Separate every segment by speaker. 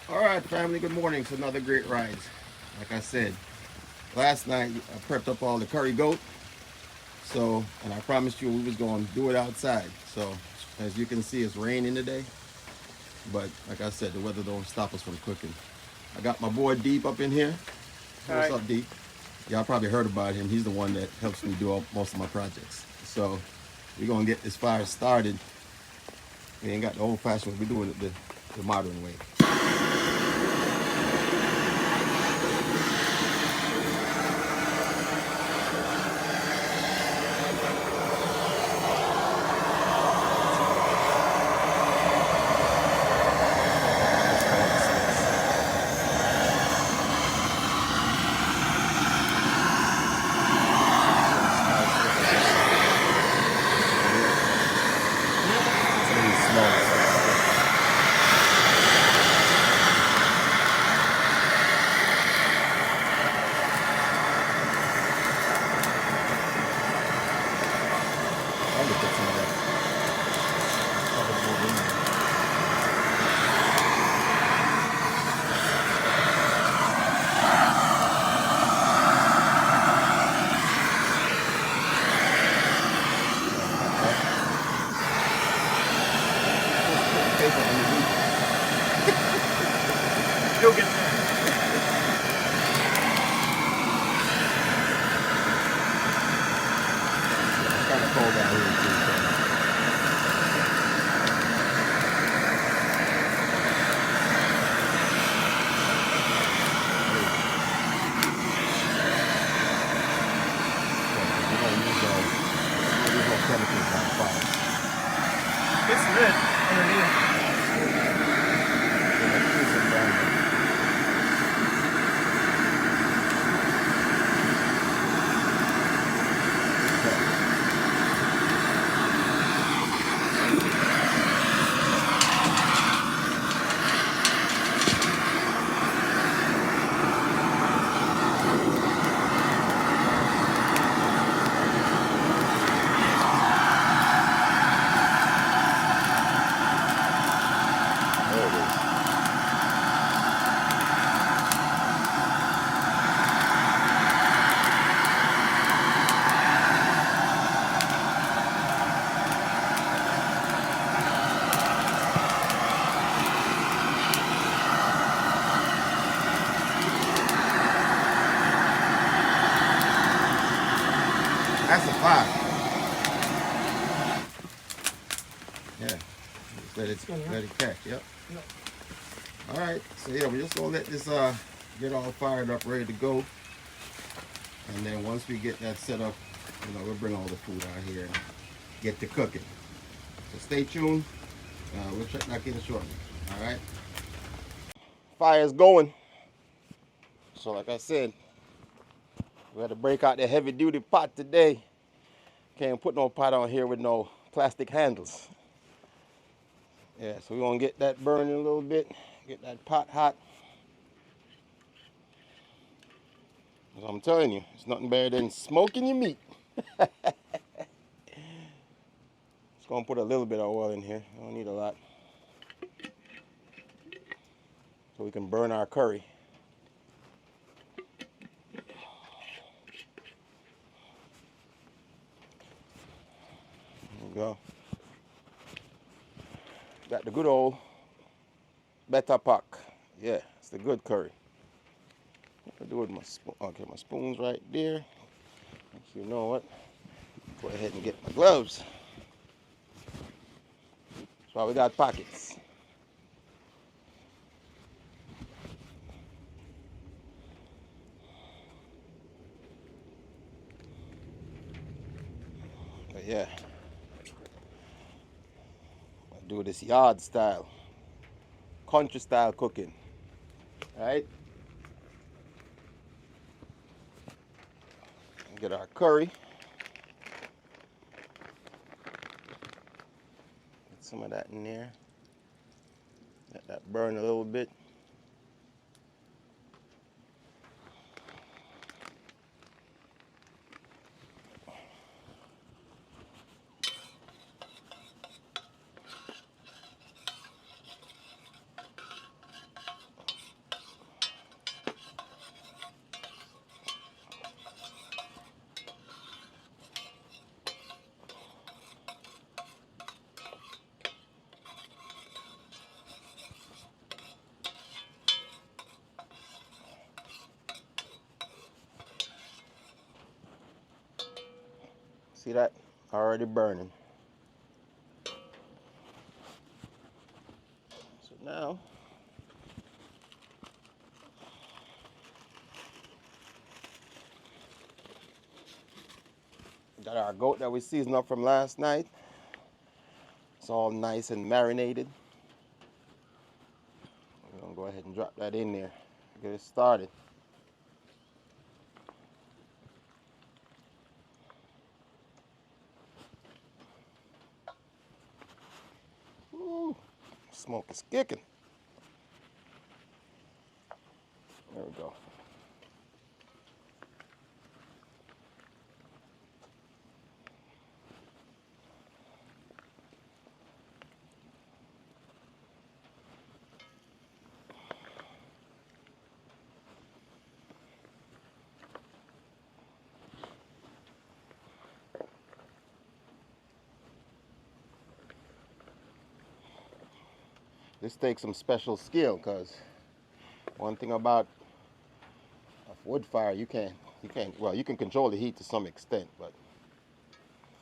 Speaker 1: All right, family, good morning. It's another great ride. Like I said, last night I prepped up all the curry goat. So, and I promised you we was going to do it outside. So, as you can see, it's raining today. But like I said, the weather don't stop us from cooking. I got my boy Deep up in here. Say what's
Speaker 2: Hi.
Speaker 1: up, Deep. Y'all probably heard about him. He's the one that helps me do most of my projects. So, we're going to get this fire started. We ain't got the old fashioned way. We're doing it the modern way. It's really small. I'm gonna put some of that. Paper underneath.
Speaker 2: You'll get there.
Speaker 1: It's kind of cold out here too. So. We don't use no chemicals on fire.
Speaker 2: It's lit underneath.
Speaker 1: So let's do some down there. There it is. That's a fire. Yeah. Just let it catch. Yep.
Speaker 2: No.
Speaker 1: All right. So yeah, we're just gonna let this get all fired up, ready to go. And then once we get that set up, we'll bring all the food out here and get to cooking. So stay tuned. We'll check back in shortly. All right. Fire's going. So like I said, we had to break out the heavy duty pot today. Can't put no pot on here with no plastic handles. Yeah, so we're gonna get that burning a little bit, get that pot hot. As I'm telling you, it's nothing better than smoking your meat. Just gonna put a little bit of oil in here. I don't need a lot. So we can burn our curry. There we go. Got the good old better pack. Yeah, it's the good curry. What do I do with my spoon? Okay, my spoon's right there. So you know what? Go ahead and get my gloves. That's why we got pockets. But yeah, I do this yard style, country style cooking. All right. Get our curry. Get some of that in there. Let that burn a little bit. See that? Already burning. So now, got our goat that we seasoned up from last night. It's all nice and marinated. We're gonna go ahead and drop that in there. Get it started. Ooh, smoke is kicking. There we go. This takes some special skill, because one thing about a wood fire, you can control the heat to some extent, but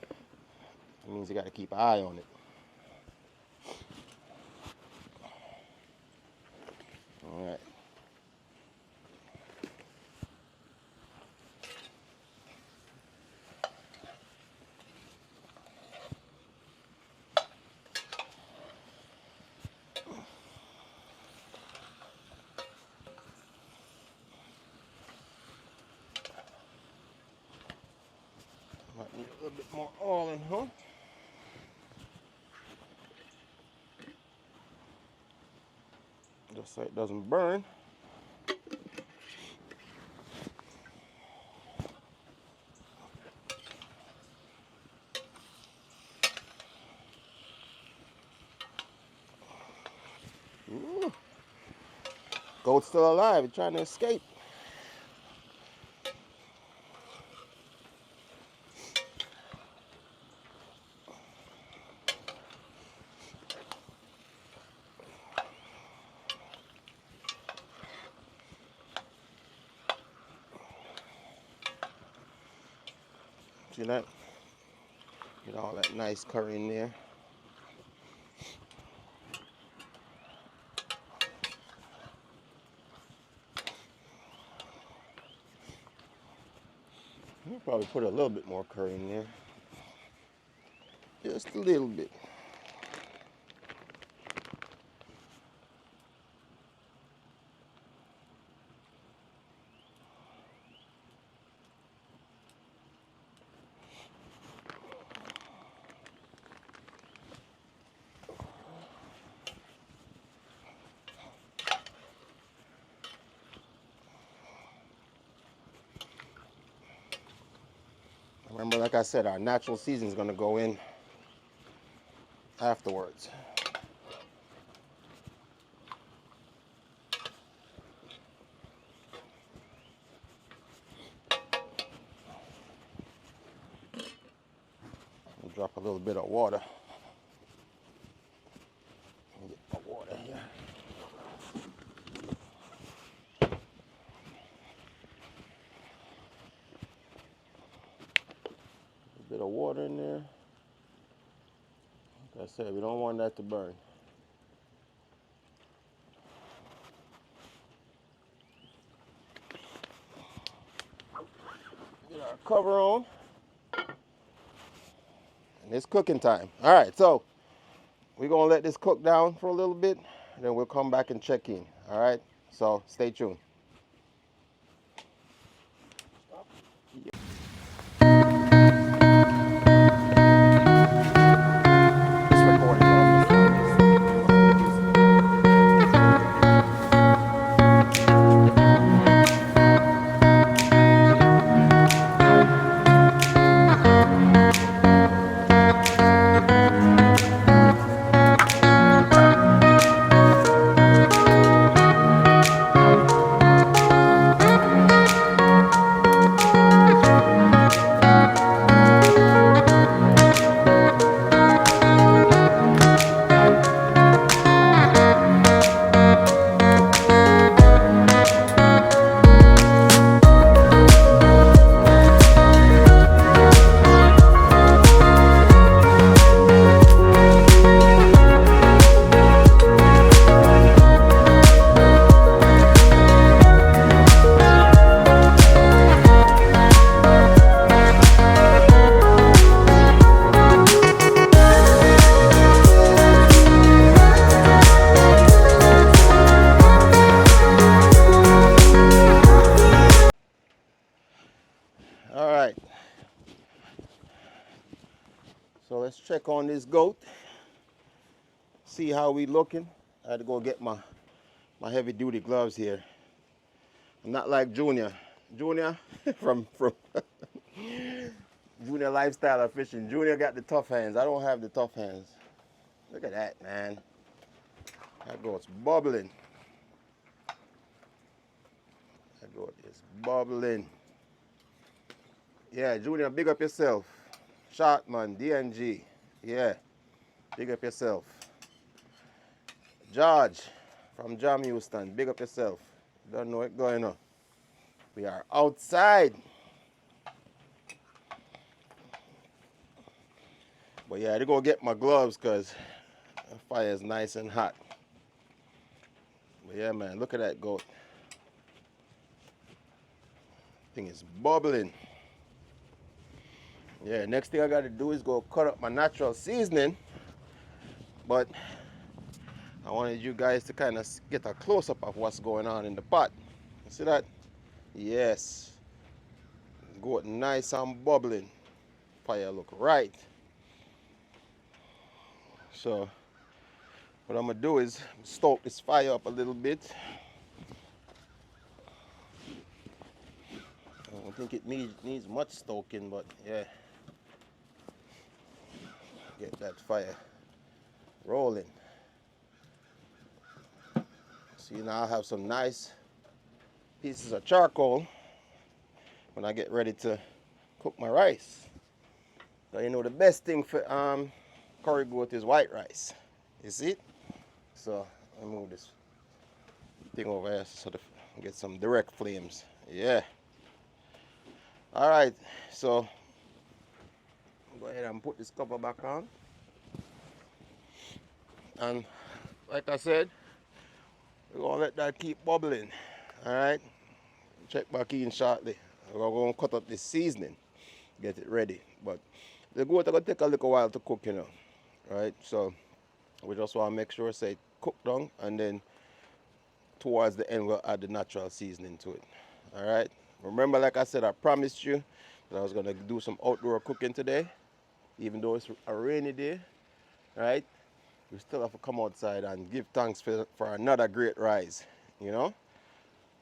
Speaker 1: it means you got to keep an eye on it. All right. Might need a little bit more oil in here. Just so it doesn't burn. Ooh. Goat's still alive. It's trying to escape. See that? Get all that nice curry in there. I'll probably put a little bit more curry in there. Just a little bit. Remember, like I said, our natural seasoning is going to go in afterwards. We'll drop a little bit of water. Get my water here. A bit of water in there. Like I said, we don't want that to burn. Get our cover on. And it's cooking time. All right, so we're going to let this cook down for a little bit, and then we'll come back and check in. All right, so stay tuned. check on this goat. See how we looking. I had to go get my heavy duty gloves here. I'm not like Junior. Junior from Junior Lifestyle of Fishing. Junior got the tough hands. I don't have the tough hands. Look at that, man. That goat's bubbling. That goat is bubbling. Yeah, Junior, big up yourself. Shotman, DNG. Yeah, big up yourself. George from Jam Houston, big up yourself. Don't know what's going on. We are outside. But yeah, I had to go get my gloves because the fire is nice and hot. But yeah, man, look at that goat. Thing is bubbling. Yeah, next thing I got to do is go cut up my natural seasoning. But I wanted you guys to kind of get a close-up of what's going on in the pot. You see that? Yes. Goat nice and bubbling. Fire look right. So what I'm going to do is stoke this fire up a little bit. I don't think it needs much stoking, but yeah. Get that fire rolling. See, now I have some nice pieces of charcoal when I get ready to cook my rice. So you know the best thing for curry goat is white rice. You see it? So I move this thing over here so to get some direct flames. Yeah. All right. So go ahead and put this cover back on. And like I said, we're gonna let that keep bubbling. All right. Check back in shortly. We're gonna cut up this seasoning, get it ready. But the goat are gonna take a little while to cook, you know. Right? So we just wanna make sure say cook down, and then towards the end we'll add the natural seasoning to it. All right. Remember, like I said, I promised you that I was gonna do some outdoor cooking today, even though it's a rainy day. Right? We still have to come outside and give thanks for another great rise. You know?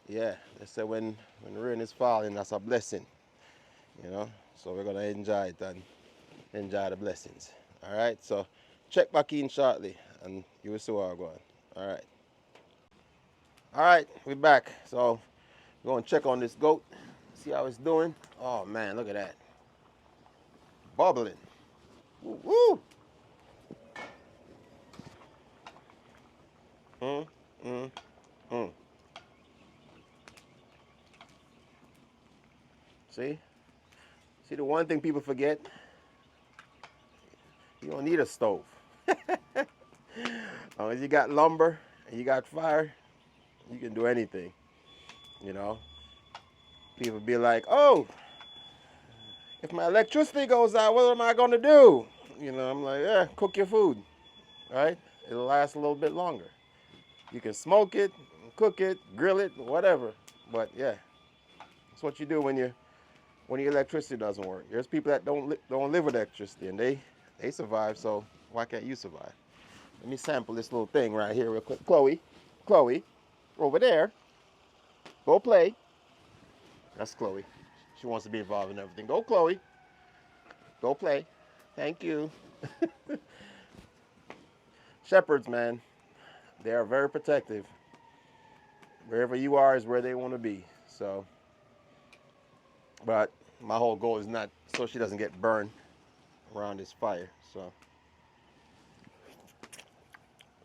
Speaker 1: Yeah, they say when rain is falling, that's a blessing. You know? So we're gonna enjoy it and enjoy the blessings. Alright, so check back in shortly and you will see where we're going. Alright. Alright, we're back. So we're gonna check on this goat, see how it's doing. Oh man, look at that. Bubbling. Woo woo! Mm, mm, mm. See? See, the one thing people forget, you don't need a stove. As long as you got lumber and you got fire, you can do anything. You know? People be like, oh, if my electricity goes out, what am I gonna do? You know, I'm like, yeah, cook your food, right? It'll last a little bit longer. You can smoke it, cook it, grill it, whatever. But yeah, that's what you do when your electricity doesn't work. There's people that don't live with electricity, and they survive. So why can't you survive? Let me sample this little thing right here real quick. Chloe, over there. Go play. That's Chloe. She wants to be involved in everything. Go, Chloe. Go play. Thank you. Shepherds, man, they are very protective. Wherever you are is where they want to be. So, but my whole goal is not so she doesn't get burned around this fire. So,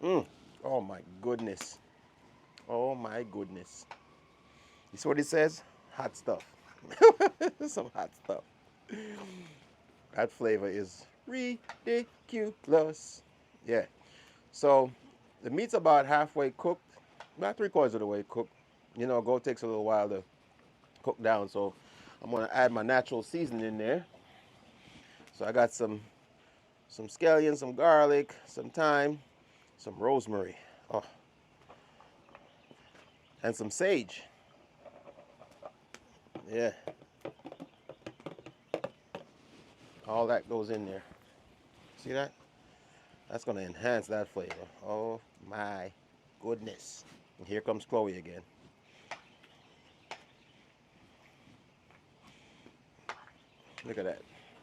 Speaker 1: oh my goodness. Oh my goodness. You see what it says? Hot stuff. Some hot stuff. That flavor is ridiculous. Yeah. So the meat's about halfway cooked, about 3/4 of the way cooked. You know, goat takes a little while to cook down, so I'm gonna add my natural seasoning in there. So I got some scallions, some garlic, some thyme, some rosemary, oh, and some sage. Yeah. All that goes in there. See that? That's gonna enhance that flavor. Oh my goodness. And here comes Chloe again. Look at that.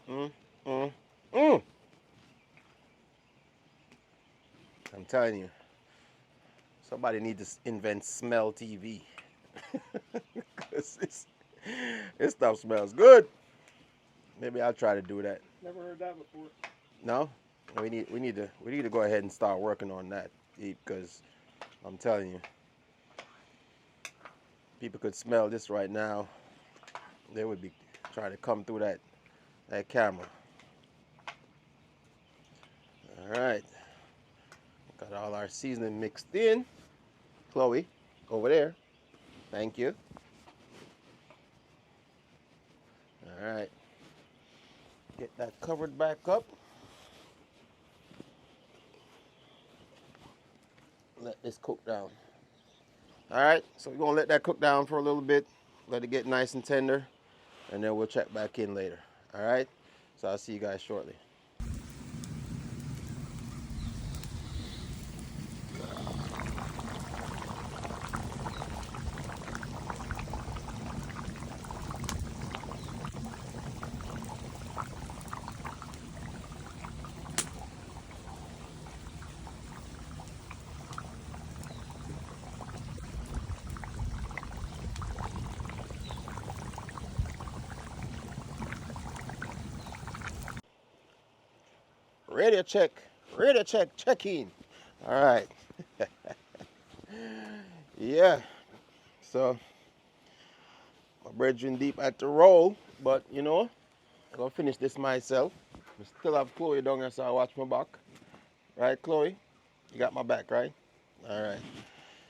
Speaker 1: Mm, mm, mm. I'm telling you, somebody needs to invent smell TV. 'Cause this stuff smells good. Maybe I'll try to do that.
Speaker 2: Never heard that before.
Speaker 1: No? We need to go ahead and start working on that because I'm telling you, people could smell this right now. They would be trying to come through that camera. All right. Got all our seasoning mixed in. Chloe, over there. Thank you. All right. Get that covered back up. Let this cook down. All right, so we're gonna let that cook down for a little bit, let it get nice and tender, and then we'll check back in later. All right, so I'll see you guys shortly. Radio check, check in. All right. Yeah, so my brethren deep at the roll, but you know, I'm gonna finish this myself. I still have Chloe down here, so I watch my back. Right, Chloe? You got my back, right? All right.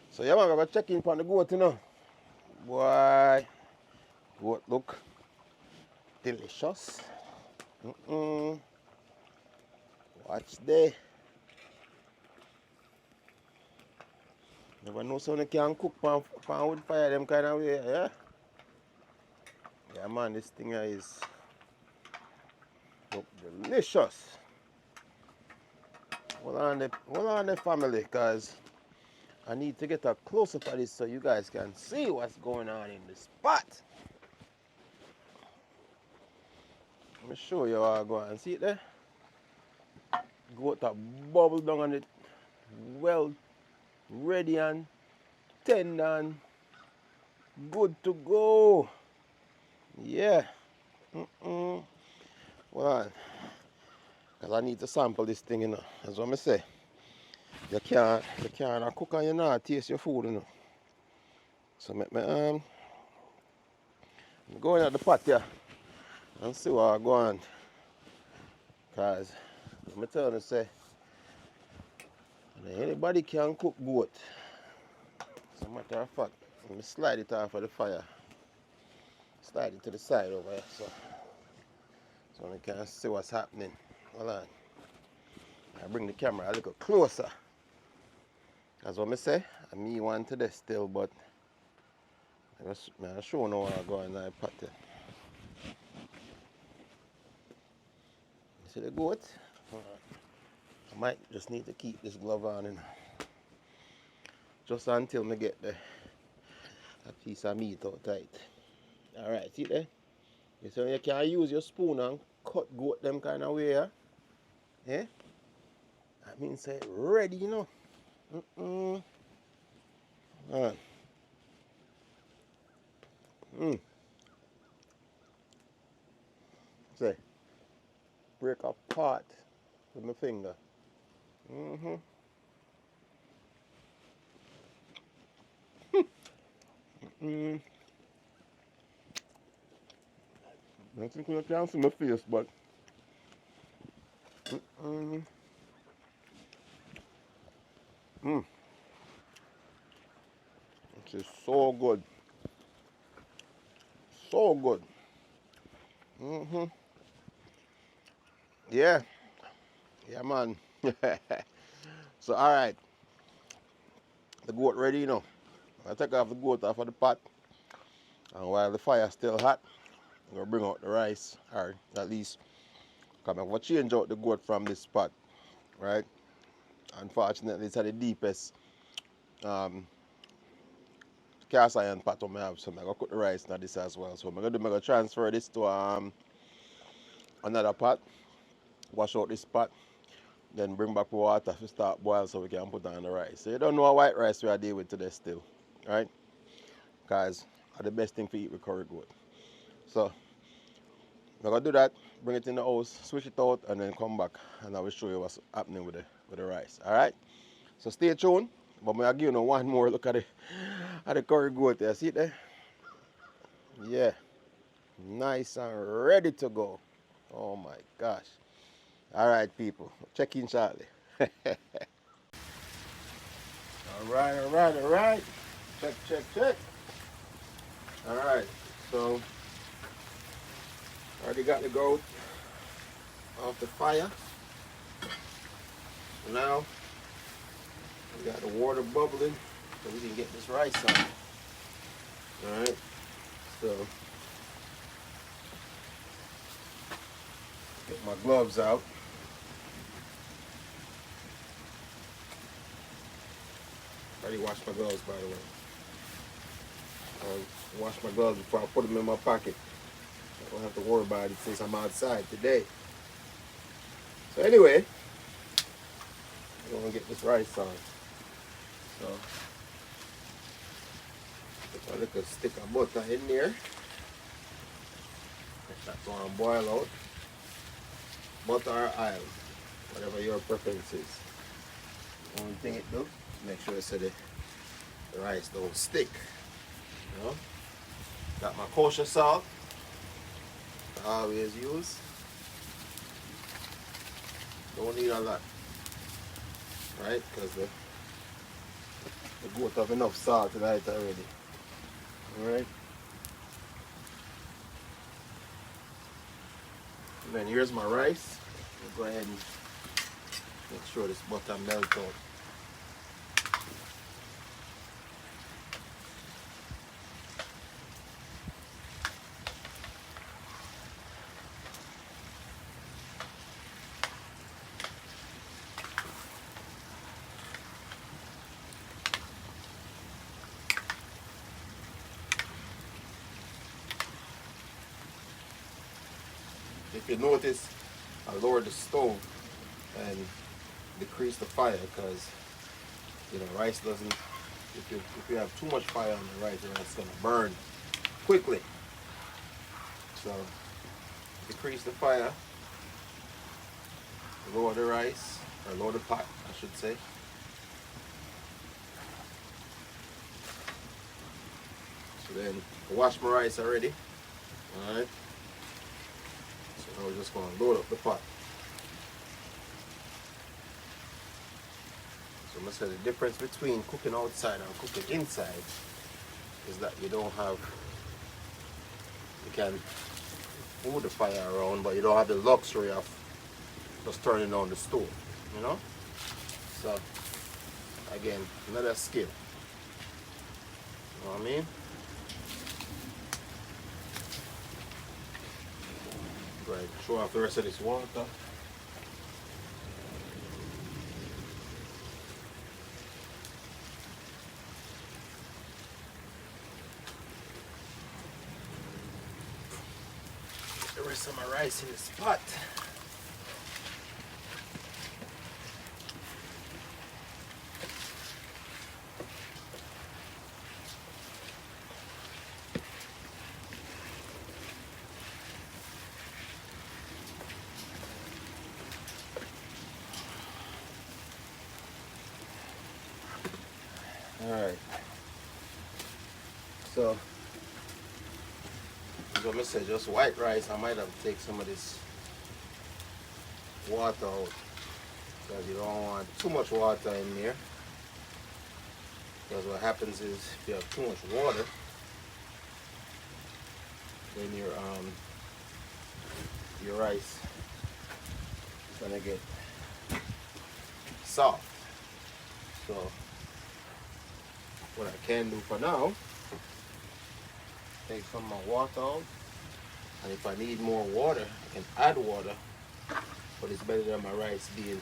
Speaker 1: So yeah, man, I'm gonna check in on the goat, you know. Boy, goat look delicious. Watch there. Never know someone can cook pan wood fire them kind of way, yeah? Yeah, man, this thing here is look delicious. Hold on the family, cause I need to get a close up of this so you guys can see what's going on in the spot. Let me show you how I go and see it there. Goat that bubble down on it, well ready and tender and good to go. Yeah. Well, cause I need to sample this thing, you know. That's what I say. You can't cook and you not taste your food, you know. So make me go in at the pot here and see what I go on. Cause let me tell you, say anybody can cook goat. As a matter of fact, let me slide it off of the fire. Slide it to the side over here so you can see what's happening. Hold on. I bring the camera a little closer. That's what I say. I me want to this still, but I'm sure now what I go in the pot there. You see the goat? I might just need to keep this glove on, you know, just until I get a piece of meat out tight. Alright, see there? So you can use your spoon and cut goat them kind of way, yeah? Yeah? That means it's ready, you know. Alright. Say, break apart with my finger. I think you can see my face, but it's so good. So good. Yeah. Yeah, man. So, alright. The goat ready, you know. I take off the goat off of the pot. And while the fire's still hot, I'm going to bring out the rice. Or at least Come on, what change out the goat from this spot, right? Unfortunately, it's at the deepest cast iron pot I have, so I'm gonna cook the rice now this as well. So I'm gonna transfer this to another pot, wash out this pot, then bring back water to start boil so we can put on the rice. So you don't know what white rice we are dealing with today still, right? Guys, are the best thing to eat with curry goat. So I'm gonna do that, bring it in the house, switch it out, and then come back and I will show you what's happening with the rice. Alright? So stay tuned. But I'm gonna give you one more look at the curry goat there. See it there? Yeah. Nice and ready to go. Oh my gosh. Alright people. Check in shortly. Alright. Check. Alright. So already got the goat off the fire. So now we got the water bubbling so we can get this rice on. Alright. So get my gloves out. I already washed my gloves, by the way. I wash my gloves before I put them in my pocket. I don't have to worry about it since I'm outside today. So anyway, I'm gonna get this rice on. So put a little stick of butter in there. Let that go and boil out. Butter or oil, whatever your preference is. Only thing it do, make sure so the rice don't stick. You know? Got my kosher salt. I always use. Don't need a lot, right? Because the goat have enough salt in it already. Alright. And then here's my rice. I'll go ahead and make sure this butter melts out. If you notice, I lowered the stove and decreased the fire because rice doesn't. If you have too much fire on the rice is gonna burn quickly. So decrease the fire, lower the rice or lower the pot, I should say. So then I washed my rice already. All right. So now we're just going to load up the pot. So I'm going to say the difference between cooking outside and cooking inside is that you can move the fire around, but you don't have the luxury of just turning on the stove, you know? So, again, another skill. You know what I mean? Go ahead, show off the rest of this water. The rest of my rice in this pot. Alright, so as I said, just white rice. I might have to take some of this water out because you don't want too much water in there, because what happens is if you have too much water, then your rice is gonna get soft. So what I can do for now, take some of my water out, and if I need more water, I can add water but it's better than my rice being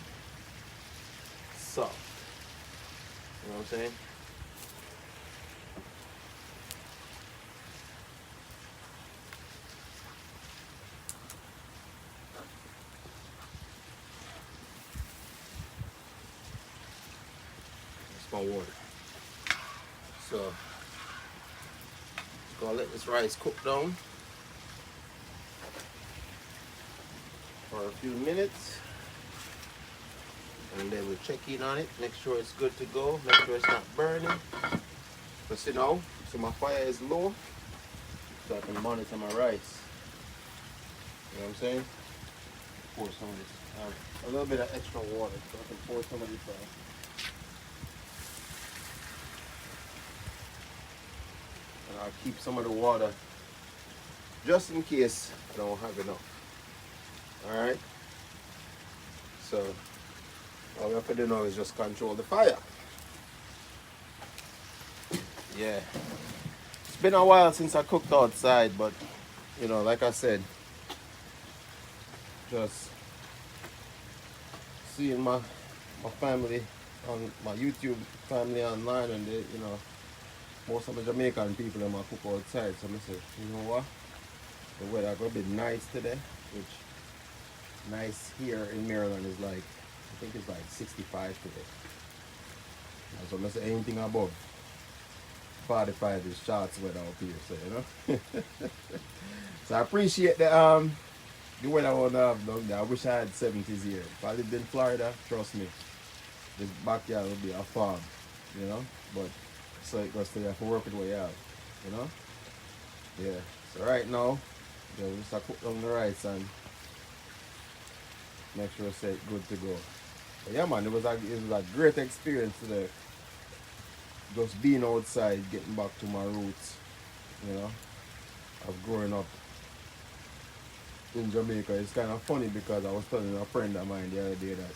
Speaker 1: soft. You know what I'm saying? That's my water. So gonna let this rice cook down for a few minutes, and then we'll check in on it, make sure it's good to go, make sure it's not burning. Because you know, so my fire is low, so I can monitor my rice. You know what I'm saying? Pour some of this, a little bit of extra water, so I can pour some of this out. And I'll keep some of the water just in case I don't have enough. Alright? So all we have to do now is just control the fire. Yeah. It's been a while since I cooked outside, but you know, like I said, just seeing my family on my YouTube family online, and they, you know, most of the Jamaican people in my cook outside. So I said, you know what? The weather gonna be nice today, which nice here in Maryland is like, I think it's like 65 today. So I say anything above 45 is shots weather up here, so you know. So I appreciate the weather I want to have down there. I wish I had 70s here. If I lived in Florida, trust me, this backyard would be a farm, you know. But so it goes to you have to work with what you have, you know. Yeah. So right now, yeah, we just cook down the rice and make sure it's good to go. But yeah, man, it was a great experience today. Just being outside, getting back to my roots, you know, of growing up in Jamaica. It's kind of funny because I was telling a friend of mine the other day that,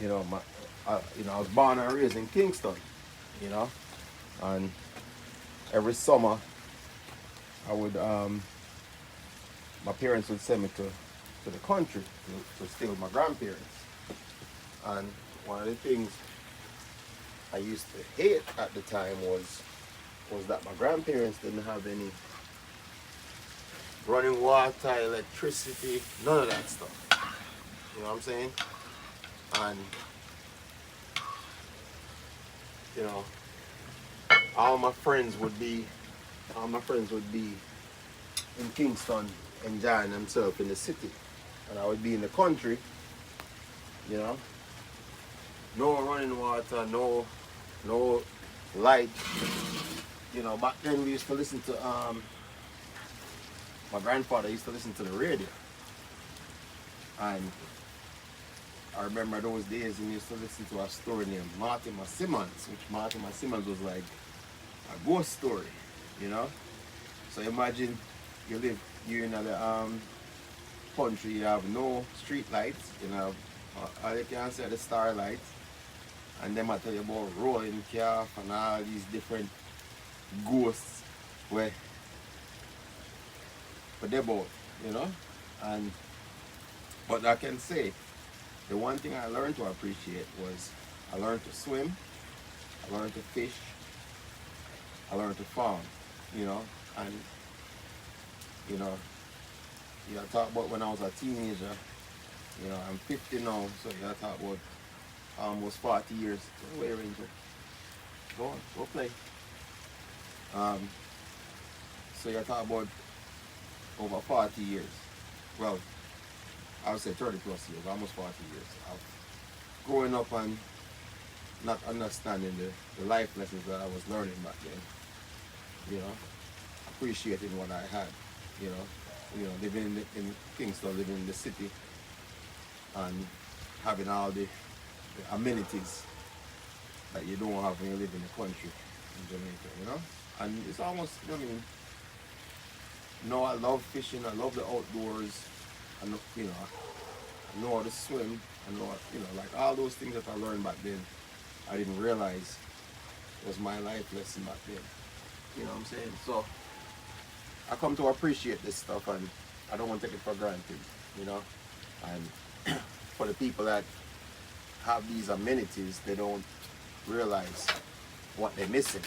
Speaker 1: you know, I was born and raised in Kingston, you know, and every summer I would, my parents would send me to the country to stay with my grandparents. And one of the things I used to hate at the time was that my grandparents didn't have any running water, electricity, none of that stuff. You know what I'm saying? And you know, all my friends would be in Kingston enjoying themselves in the city, and I would be in the country, you know, no running water, no light. You know, back then we used to listen to my grandfather used to listen to the radio, and I remember those days he used to listen to a story named Martin Simmons, which Martin Simmons was like a ghost story, you know. So imagine you're in the country, you have no street lights, you know, all you can see are the star lights, and then I tell you about rolling calf and all these different ghosts where they're both, you know. And but I can say the one thing I learned to appreciate was I learned to swim, I learned to fish, I learned to farm, you know. And you know, you talk about when I was a teenager, you know, I'm 50 now, so you talk about almost 40 years. Go away, Ranger. Go on, go play. So you talk about over 40 years. Well, I would say 30 plus years, almost 40 years of growing up and not understanding the life lessons that I was learning back then. You know, appreciating what I had. You know, living in Kingston, living in the city, and having all the amenities that you don't have when you live in the country in Jamaica. You know, and it's almost, I mean, no, I love fishing. I love the outdoors. I know, you know, I know how to swim. I know, you know, like all those things that I learned back then, I didn't realize was my life lesson back then. You know what I'm saying? So I come to appreciate this stuff, and I don't want to take it for granted. you know. And for the people that have these amenities, they don't realize what they're missing.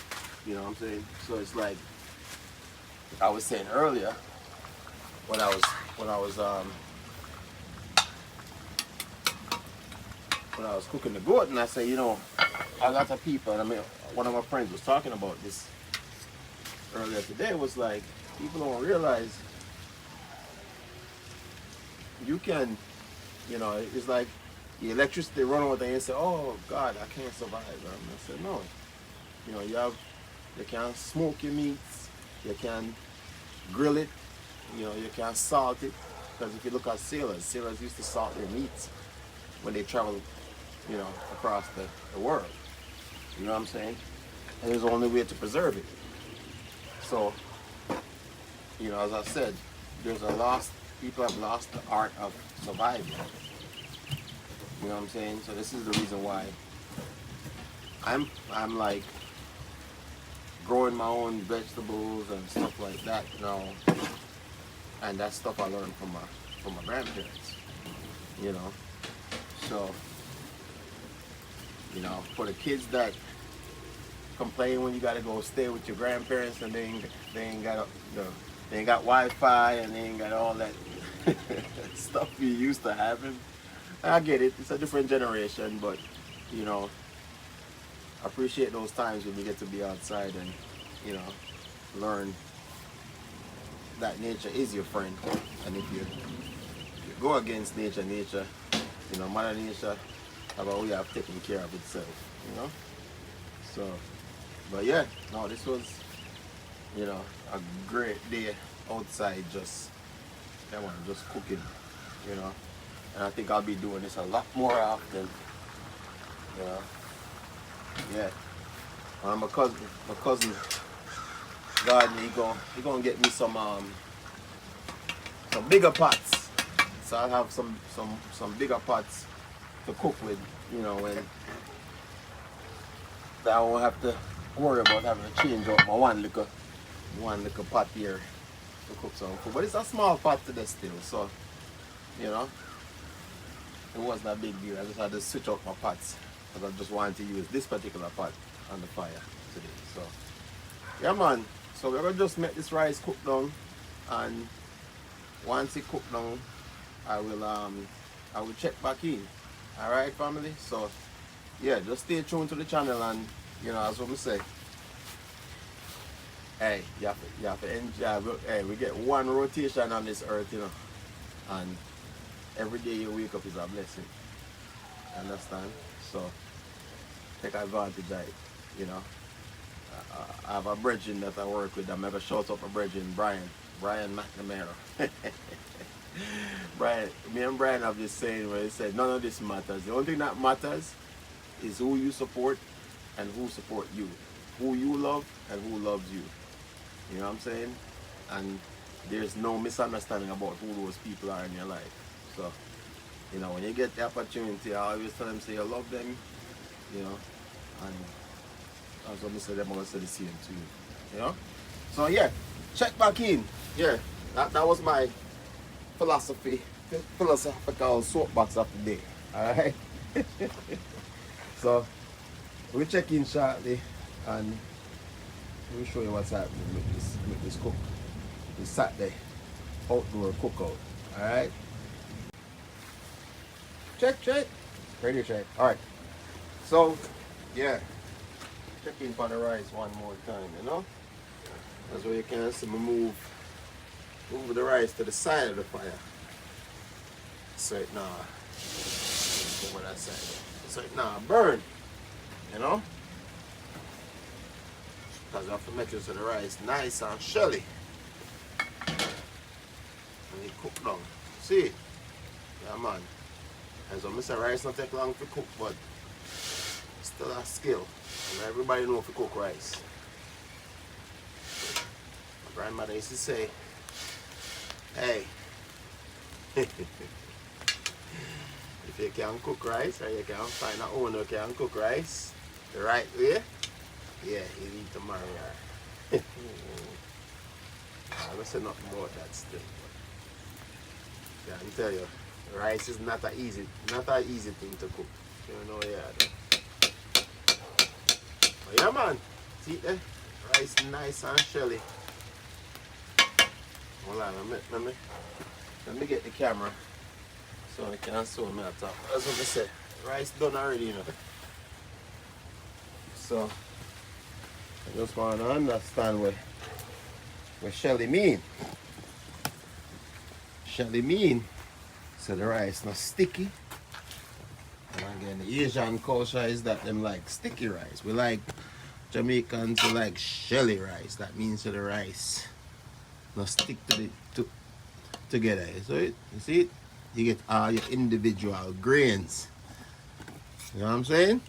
Speaker 1: You know what I'm saying? So it's like I was saying earlier when I was cooking the goat, and I say, you know, a lot of people, and I mean, one of my friends was talking about this earlier today, was like, people don't realize you can, you know, it's like the electricity run out there and say, oh God, I can't survive. And I said, no, you know, you can smoke your meats, you can grill it, you know, you can salt it. Because if you look at sailors used to salt their meats when they travel, you know, across the world. You know what I'm saying? And there's only way to preserve it. So, you know, as I said, people have lost the art of surviving. You know what I'm saying? So this is the reason why I'm like growing my own vegetables and stuff like that now. And that's stuff I learned from my grandparents. You know. So, you know, for the kids that complain when you gotta go stay with your grandparents and they ain't got Wi-Fi and they ain't got all that stuff you used to having. I get it. It's a different generation, but you know, appreciate those times when you get to be outside and, you know, learn that nature is your friend. And if you go against nature, you know, Mother Nature have a way of taking care of itself, you know. So, but yeah, no, this was, you know, a great day outside, just cooking, you know. And I think I'll be doing this a lot more often, you know. Yeah. My cousin garden, he gonna get me some bigger pots. So I'll have some bigger pots to cook with, you know, and that I won't have to worry about having to change out my one little pot here to cook some food. But it's a small pot today still, so you know, it wasn't a big deal. I just had to switch out my pots because I just wanted to use this particular pot on the fire today. So yeah, man. So we're gonna just make this rice cook down, and once it cook down, I will check back in. All right, family. So yeah, just stay tuned to the channel, and you know, as what we say, hey, you have to enjoy. Hey, we get one rotation on this earth, you know, and every day you wake up is a blessing. Understand? So take advantage of it, you know. I have a brethren that I work with. I'm ever shout out my brethren, Brian McNamara. Me and Brian have this saying where he said, none of this matters. The only thing that matters is who you support and who support you. Who you love and who loves you. You know what I'm saying? And there's no misunderstanding about who those people are in your life. So, you know, when you get the opportunity, I always tell them, say you love them, you know, and as what I say, them always say the same to you, you know? So yeah, check back in. Yeah, that was my philosophical soapbox of the day. Alright? So we'll check in shortly and we'll show you what's happening with this cook. This Saturday outdoor cookout. Alright? Check. Radio check. Alright. So yeah. Check in for the rice one more time, you know? That's where you can see me move the rice to the side of the fire. So it now, what I said. So it now burn, you know? Because you have to make sure the rice nice and shelly. And it cook down. See? Yeah, man. And so I say rice don't take long to cook, but still a skill. And everybody know if you cook rice. My grandmother used to say, hey, if you can cook rice or you can find an owner who can cook rice the right way, yeah, you need to marry her. I don't say nothing about that still.
Speaker 3: Yeah, I tell you, rice is not an easy thing to cook. You know, yeah. But yeah, man. See there? Rice nice and shelly. Hold on, let me get the camera so I can show me at top. That's what I said. Rice done already, you know. So I just want to understand what shelly mean. Shelly mean so the rice not sticky. And again, the Asian culture is that them like sticky rice. We like Jamaicans, we like shelly rice. That means that the rice not stick together. So you see it? You get all your individual grains. You know what I'm saying?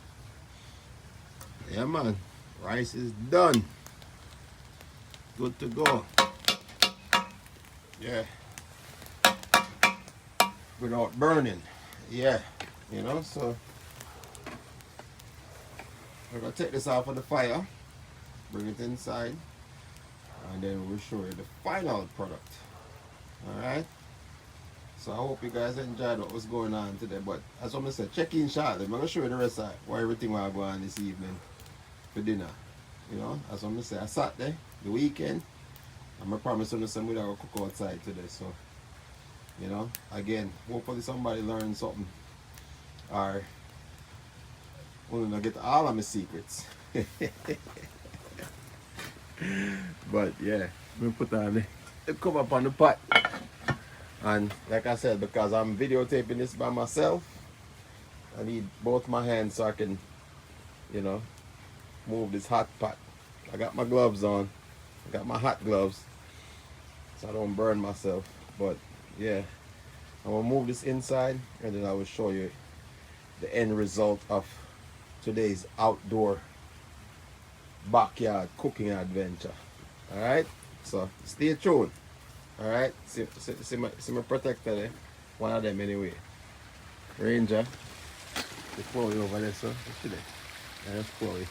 Speaker 3: Yeah, man. Rice is done. Good to go. Yeah. Without burning. Yeah. You know, so we're gonna take this off of the fire, bring it inside, and then we'll show you the final product. Alright? So I hope you guys enjoyed what was going on today. But as I said, check in shortly. I'm gonna show you the rest of what everything will go on this evening for dinner. You know, as I said, a Saturday, the weekend. I'm gonna promise you some we're gonna cook outside today. So, you know, again, hopefully somebody learned something. Or we'll not get all of my secrets. But yeah, we put on the cover up on the pot. And like I said, because I'm videotaping this by myself, I need both my hands so I can, you know, move this hot pot. I got my gloves on. I got my hot gloves so I don't burn myself. But yeah, I'm gonna move this inside and then I will show you the end result of today's outdoor backyard cooking adventure. Alright? So stay tuned. Alright? See my protector there? One of them anyway. Ranger. The Chloe over there, so what's she there? Yeah, that's Chloe.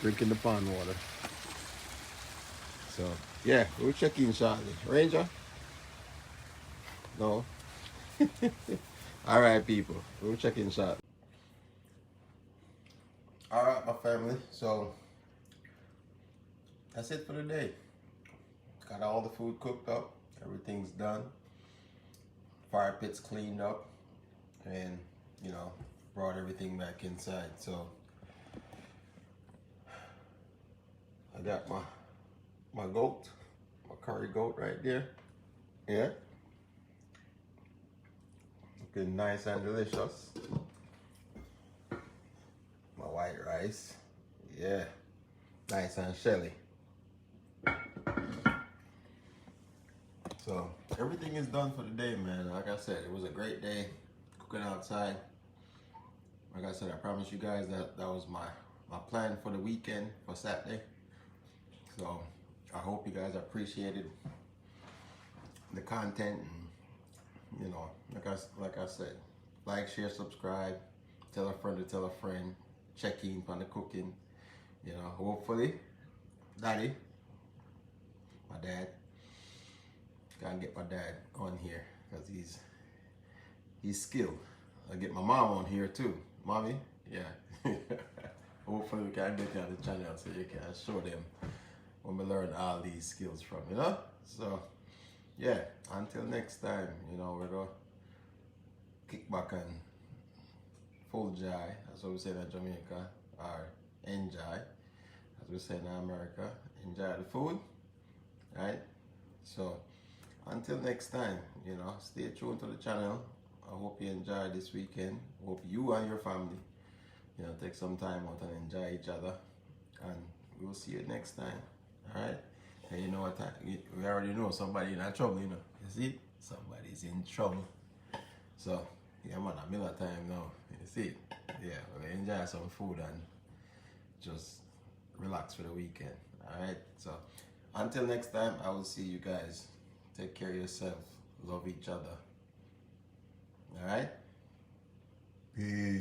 Speaker 3: Drinking the pond water. So yeah, we'll check in shortly. Ranger? No. Alright people, we'll check in shortly. Alright my family, so that's it for the day. Got all the food cooked up, everything's done. Fire pit's cleaned up, and you know, brought everything back inside. So I got my goat, my curry goat right there. Yeah. Looking nice and delicious. My white rice. Yeah. Nice and shelly. So everything is done for the day, man. Like I said, it was a great day cooking outside. Like I said, I promised you guys that was my plan for the weekend, for Saturday. So I hope you guys appreciated the content, and you know, like I said, like, share, subscribe, tell a friend to tell a friend, check in on the cooking. You know, hopefully Daddy, my dad, gotta get my dad on here because he's skilled. I get my mom on here too. Mommy, yeah. Hopefully we can get you on the channel so you can show them when we learn all these skills from, you know? So yeah, until next time, you know, we're gonna kick back and full joy, that's what we say in Jamaica, or enjoy, as we say in America, enjoy the food, right? So until next time, you know, stay tuned to the channel. I hope you enjoy this weekend. Hope you and your family, you know, take some time out and enjoy each other. And we will see you next time. Alright? And you know what? We already know somebody in trouble, you know. You see? Somebody's in trouble. So, yeah, man, a Miller time now. You see? Yeah, we'll enjoy some food and just relax for the weekend. Alright? So, until next time, I will see you guys. Take care of yourself. Love each other. Alright? Peace.